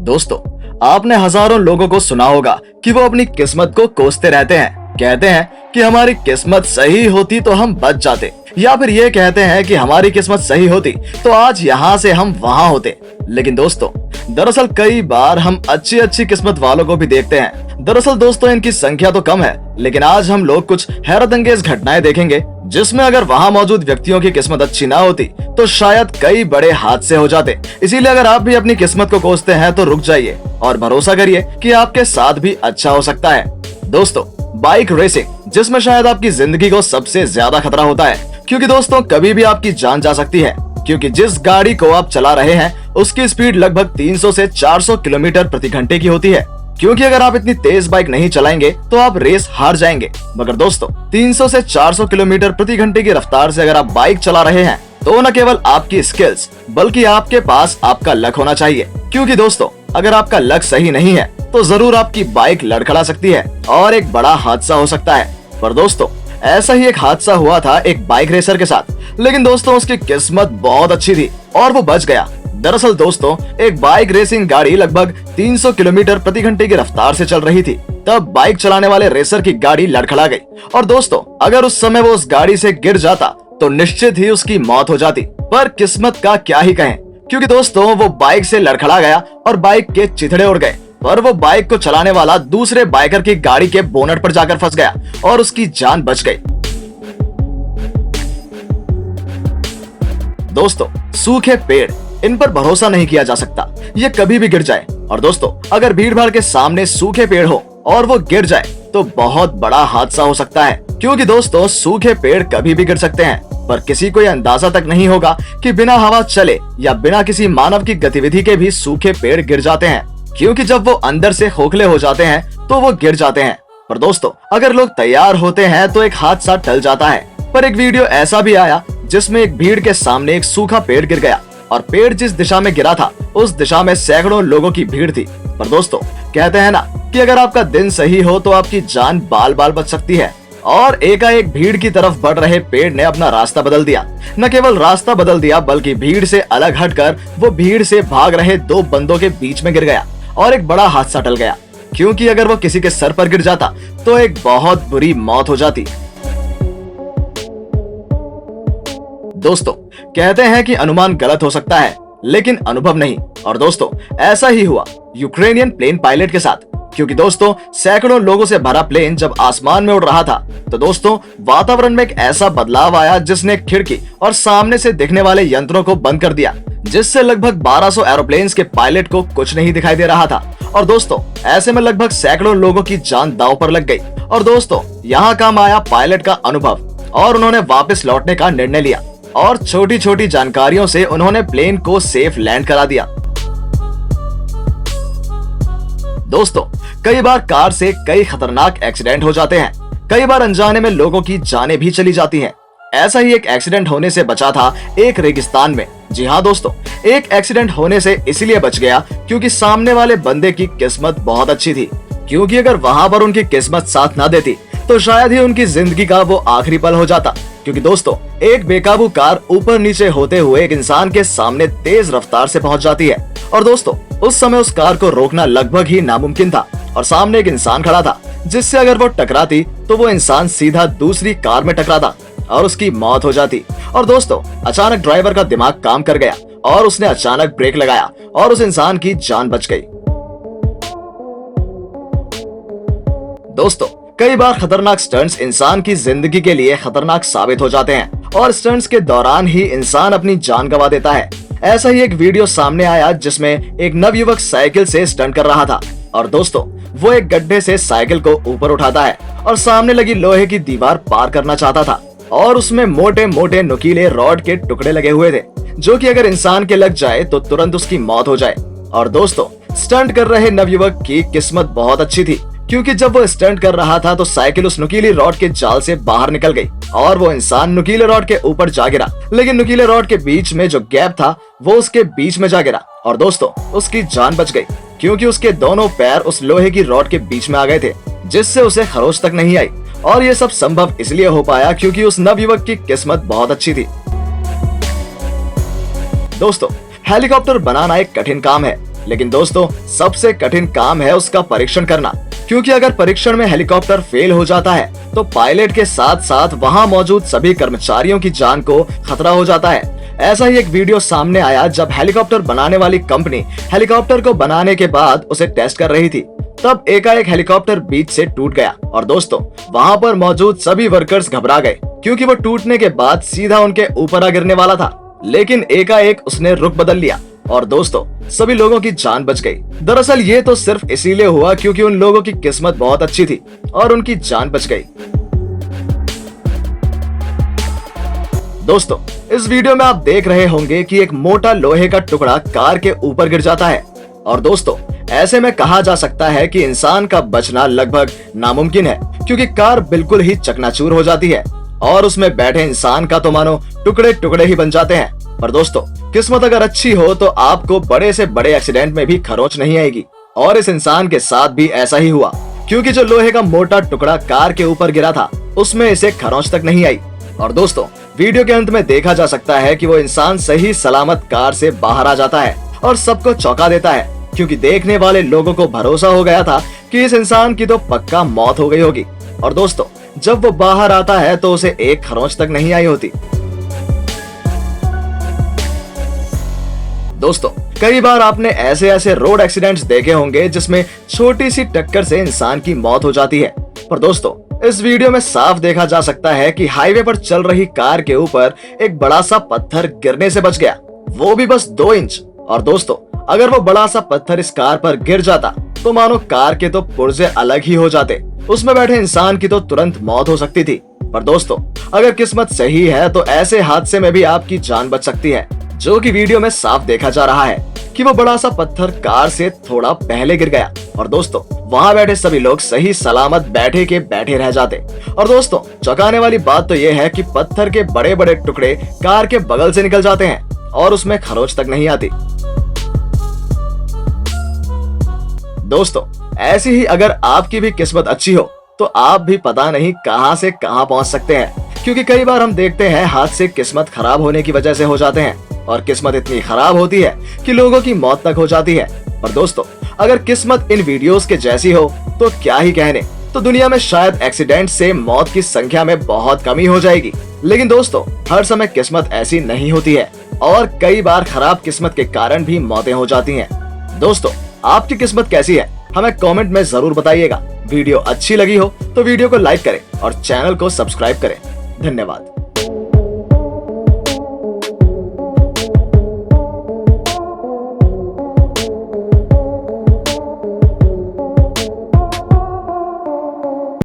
दोस्तों, आपने हजारों लोगों को सुना होगा कि वो अपनी किस्मत को कोसते रहते हैं। कहते हैं कि हमारी किस्मत सही होती तो हम बच जाते, या फिर ये कहते हैं कि हमारी किस्मत सही होती तो आज यहाँ से हम वहाँ होते। लेकिन दोस्तों, दरअसल कई बार हम अच्छी अच्छी किस्मत वालों को भी देखते हैं। दरअसल दोस्तों, इनकी संख्या तो कम है, लेकिन आज हम लोग कुछ हैरतअंगेज घटनाएं देखेंगे जिसमें अगर वहाँ मौजूद व्यक्तियों की किस्मत अच्छी ना होती तो शायद कई बड़े हादसे हो जाते। इसीलिए अगर आप भी अपनी किस्मत को कोसते हैं तो रुक जाइए और भरोसा करिए कि आपके साथ भी अच्छा हो सकता है। दोस्तों, बाइक रेसिंग, जिसमें शायद आपकी जिंदगी को सबसे ज्यादा खतरा होता है, क्योंकि दोस्तों कभी भी आपकी जान जा सकती है, क्योंकि जिस गाड़ी को आप चला रहे हैं उसकी स्पीड लगभग 300 से 400 किलोमीटर प्रति घंटे की होती है। क्योंकि अगर आप इतनी तेज बाइक नहीं चलाएंगे तो आप रेस हार जाएंगे। मगर दोस्तों, 300 से 400 किलोमीटर प्रति घंटे की रफ्तार से अगर आप बाइक चला रहे हैं तो न केवल आपकी स्किल्स बल्कि आपके पास आपका लक होना चाहिए। क्योंकि दोस्तों, अगर आपका लक सही नहीं है तो जरूर आपकी बाइक लड़खड़ा सकती है और एक बड़ा हादसा हो सकता है। पर दोस्तों, ऐसा ही एक हादसा हुआ था एक बाइक रेसर के साथ। लेकिन दोस्तों, उसकी किस्मत बहुत अच्छी थी और वो बच गया। दरअसल दोस्तों, एक बाइक रेसिंग गाड़ी लगभग 300 किलोमीटर प्रति घंटे की रफ्तार से चल रही थी। तब बाइक चलाने वाले रेसर की गाड़ी लड़खड़ा गई और दोस्तों, अगर उस समय वो उस गाड़ी से गिर जाता तो निश्चित ही उसकी मौत हो जाती। पर किस्मत का क्या ही कहें, क्योंकि दोस्तों वो बाइक से लड़खड़ा गया और बाइक के चिथड़े उड़ गए। पर वो बाइक को चलाने वाला दूसरे बाइकर की गाड़ी के बोनट पर जाकर फंस गया और उसकी जान बच गई। दोस्तों, सूखे पेड़, इन पर भरोसा नहीं किया जा सकता, ये कभी भी गिर जाए। और दोस्तों, अगर भीड़ भाड़ के सामने सूखे पेड़ हो और वो गिर जाए तो बहुत बड़ा हादसा हो सकता है। क्योंकि दोस्तों, सूखे पेड़ कभी भी गिर सकते हैं, पर किसी को यह अंदाजा तक नहीं होगा कि बिना हवा चले या बिना किसी मानव की गतिविधि के भी सूखे पेड़ गिर जाते हैं। क्योंकि जब वो अंदर से खोखले हो जाते हैं तो वो गिर जाते हैं। पर दोस्तों, अगर लोग तैयार होते हैं तो एक हादसा टल जाता है। पर एक वीडियो ऐसा भी आया जिसमें एक भीड़ के सामने एक सूखा पेड़ गिर गया और पेड़ जिस दिशा में गिरा था उस दिशा में सैकड़ों लोगों की भीड़ थी। पर दोस्तों, कहते हैं ना कि अगर आपका दिन सही हो तो आपकी जान बाल बाल बच सकती है। और एकाएक भीड़ की तरफ बढ़ रहे पेड़ ने अपना रास्ता बदल दिया। न केवल रास्ता बदल दिया बल्कि भीड़ से अलग हटकर वो भीड़ से भाग रहे दो बंदों के बीच में गिर गया और एक बड़ा हादसा टल गया। क्योंकि अगर वो किसी के सर पर गिर जाता तो एक बहुत बुरी मौत हो जाती। दोस्तों, कहते हैं कि अनुमान गलत हो सकता है लेकिन अनुभव नहीं। और दोस्तों, ऐसा ही हुआ यूक्रेनियन प्लेन पायलट के साथ। क्योंकि दोस्तों, सैकड़ों लोगों से भरा प्लेन जब आसमान में उड़ रहा था तो दोस्तों, वातावरण में एक ऐसा बदलाव आया जिसने खिड़की और सामने से दिखने वाले यंत्रों को बंद कर दिया, जिससे लगभग 1200 एरोप्लेन्स के पायलट को कुछ नहीं दिखाई दे रहा था। और दोस्तों, ऐसे में लगभग सैकड़ों लोगों की जान दांव पर लग गई। और दोस्तों, यहाँ काम आया पायलट का अनुभव और उन्होंने वापस लौटने का निर्णय लिया और छोटी छोटी जानकारियों से उन्होंने प्लेन को सेफ लैंड करा दिया। दोस्तों, कई बार कार से कई खतरनाक एक्सीडेंट हो जाते हैं। कई बार अनजाने में लोगों की जानें भी चली जाती हैं। ऐसा ही एक एक्सीडेंट होने से बचा था एक रेगिस्तान में। जी हाँ दोस्तों, एक एक्सीडेंट होने से इसलिए बच गया क्योंकि सामने वाले बंदे की किस्मत बहुत अच्छी थी। क्योंकि अगर वहां पर उनकी किस्मत साथ ना देती तो शायद ही उनकी जिंदगी का वो आखिरी पल हो जाता। क्योंकि दोस्तों, एक बेकाबू कार ऊपर नीचे होते हुए एक इंसान के सामने तेज रफ्तार से पहुंच जाती है। और दोस्तों, उस समय उस कार को रोकना लगभग ही नामुमकिन था और सामने एक इंसान खड़ा था जिससे अगर वो टकराती तो वो इंसान सीधा दूसरी कार में टकराता और उसकी मौत हो जाती। और दोस्तों, अचानक ड्राइवर का दिमाग काम कर गया और उसने अचानक ब्रेक लगाया और उस इंसान की जान बच गई। दोस्तों, कई बार खतरनाक स्टंट्स इंसान की जिंदगी के लिए खतरनाक साबित हो जाते हैं और स्टंट्स के दौरान ही इंसान अपनी जान गंवा देता है। ऐसा ही एक वीडियो सामने आया जिसमें एक नवयुवक साइकिल से स्टंट कर रहा था और दोस्तों, वो एक गड्ढे से साइकिल को ऊपर उठाता है और सामने लगी लोहे की दीवार पार करना चाहता था और उसमें मोटे मोटे नुकीले रॉड के टुकड़े लगे हुए थे जो कि अगर इंसान के लग जाए तो तुरंत उसकी मौत हो जाए। और दोस्तों, स्टंट कर रहे नवयुवक की किस्मत बहुत अच्छी थी क्योंकि जब वो स्टंट कर रहा था तो साइकिल उस नुकीली रॉड के जाल से बाहर निकल गई और वो इंसान नुकीले रॉड के ऊपर जा गिरा। लेकिन नुकीले रॉड के बीच में जो गैप था वो उसके बीच में जा गिरा और दोस्तों, उसकी जान बच गई क्योंकि उसके दोनों पैर उस लोहे की रॉड के बीच में आ गए थे जिससे उसे खरोच तक नहीं आई। और ये सब संभव इसलिए हो पाया क्योंकि उस नवयुवक की किस्मत बहुत अच्छी थी। दोस्तों, हेलीकॉप्टर बनाना एक कठिन काम है लेकिन दोस्तों सबसे कठिन काम है उसका परीक्षण करना, क्योंकि अगर परीक्षण में हेलीकॉप्टर फेल हो जाता है तो पायलट के साथ साथ वहां मौजूद सभी कर्मचारियों की जान को खतरा हो जाता है। ऐसा ही एक वीडियो सामने आया जब हेलीकॉप्टर बनाने वाली कंपनी हेलीकॉप्टर को बनाने के बाद उसे टेस्ट कर रही थी, तब एकाएक हेलीकॉप्टर बीच से टूट गया और दोस्तों वहां पर मौजूद सभी वर्कर्स घबरा गए, क्योंकि वो टूटने के बाद सीधा उनके ऊपर आ गिरने वाला था। लेकिन एकाएक उसने रुख बदल लिया और दोस्तों सभी लोगों की जान बच गई। दरअसल ये तो सिर्फ इसीलिए हुआ क्योंकि उन लोगों की किस्मत बहुत अच्छी थी और उनकी जान बच गई। दोस्तों इस वीडियो में आप देख रहे होंगे कि एक मोटा लोहे का टुकड़ा कार के ऊपर गिर जाता है और दोस्तों ऐसे में कहा जा सकता है कि इंसान का बचना लगभग नामुमकिन है, क्योंकि कार बिल्कुल ही चकनाचूर हो जाती है और उसमें बैठे इंसान का तो मानो टुकड़े टुकड़े ही बन जाते हैं। पर दोस्तों किस्मत अगर अच्छी हो तो आपको बड़े से बड़े एक्सीडेंट में भी खरोंच नहीं आएगी, और इस इंसान के साथ भी ऐसा ही हुआ, क्योंकि जो लोहे का मोटा टुकड़ा कार के ऊपर गिरा था उसमें इसे खरोंच तक नहीं आई। और दोस्तों वीडियो के अंत में देखा जा सकता है कि वो इंसान सही सलामत कार से बाहर आ जाता है और सबको चौंका देता है, क्योंकि देखने वाले लोगों को भरोसा हो गया था कि इस इंसान की तो पक्का मौत हो गई होगी। और दोस्तों जब वो बाहर आता है तो उसे एक खरोंच तक नहीं आई होती। दोस्तों कई बार आपने ऐसे ऐसे रोड एक्सीडेंट्स देखे होंगे जिसमें छोटी सी टक्कर से इंसान की मौत हो जाती है। पर दोस्तों इस वीडियो में साफ देखा जा सकता है कि हाईवे पर चल रही कार के ऊपर एक बड़ा सा पत्थर गिरने से बच गया, वो भी बस 2 इंच। और दोस्तों अगर वो बड़ा सा पत्थर इस कार पर गिर जाता तो मानो कार के तो पुर्जे अलग ही हो जाते, उसमें बैठे इंसान की तो तुरंत मौत हो सकती थी। पर दोस्तों अगर किस्मत सही है तो ऐसे हादसे में भी आपकी जान बच सकती है, जो कि वीडियो में साफ देखा जा रहा है कि वो बड़ा सा पत्थर कार से थोड़ा पहले गिर गया और दोस्तों वहां बैठे सभी लोग सही सलामत बैठे के बैठे रह जाते। और दोस्तों चौंकाने वाली बात तो ये है कि पत्थर के बड़े बड़े टुकड़े कार के बगल से निकल जाते हैं और उसमें खरोंच तक नहीं आती। दोस्तों ऐसी ही अगर आपकी भी किस्मत अच्छी हो तो आप भी पता नहीं कहां से कहां पहुंच सकते हैं, क्योंकि कई बार हम देखते हैं हादसे किस्मत खराब होने की वजह से हो जाते हैं और किस्मत इतनी खराब होती है कि लोगों की मौत तक हो जाती है। पर दोस्तों अगर किस्मत इन वीडियोस के जैसी हो तो क्या ही कहने, तो दुनिया में शायद एक्सीडेंट से मौत की संख्या में बहुत कमी हो जाएगी। लेकिन दोस्तों हर समय किस्मत ऐसी नहीं होती है और कई बार खराब किस्मत के कारण भी मौतें हो जाती हैं। दोस्तों आपकी किस्मत कैसी है हमें कमेंट में जरूर बताइएगा। वीडियो अच्छी लगी हो तो वीडियो को लाइक करें और चैनल को सब्सक्राइब करें। धन्यवाद।